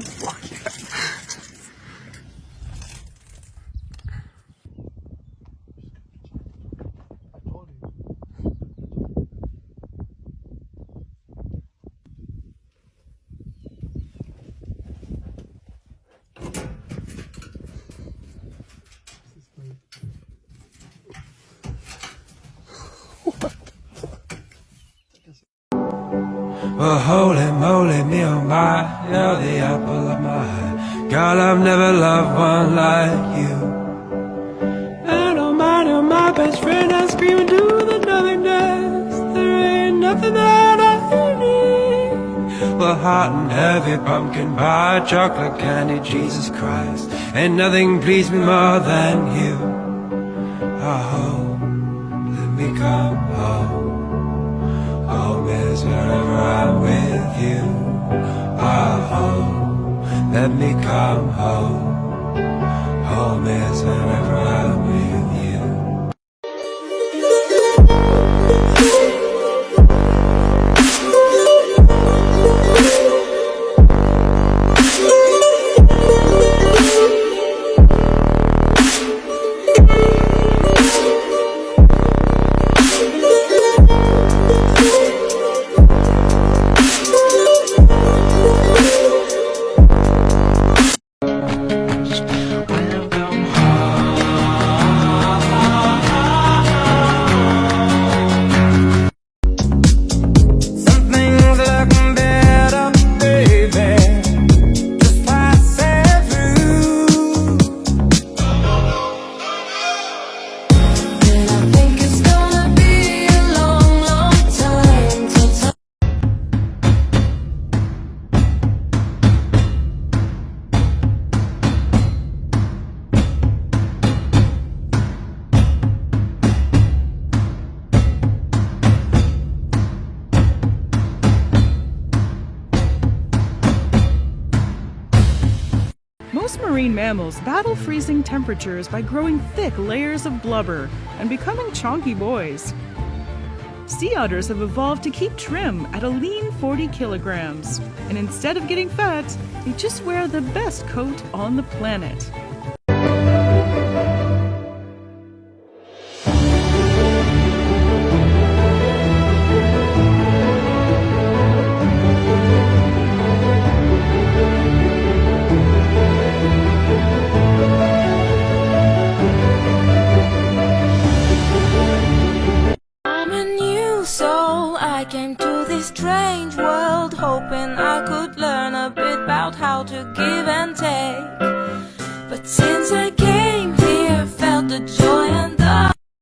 fuck yeah. Well, holy moly, me oh my, you're the apple of my eye. Girl, I've never loved one like you. And I don't mind if my best friend I scream into the nothingness. There ain't nothing that I need. Well, hot and heavy pumpkin pie, chocolate candy, Jesus Christ. Ain't nothing please me more than you. Oh, let me come home. Home is wherever I'm with you. Home, let me come home. Home is wherever I'm with you. Most marine mammals battle freezing temperatures by growing thick layers of blubber and becoming chonky boys. Sea otters have evolved to keep trim at a lean 40 kilograms, and instead of getting fat, they just wear the best coat on the planet. I came to this strange world hoping I could learn a bit about how to give and take. But since I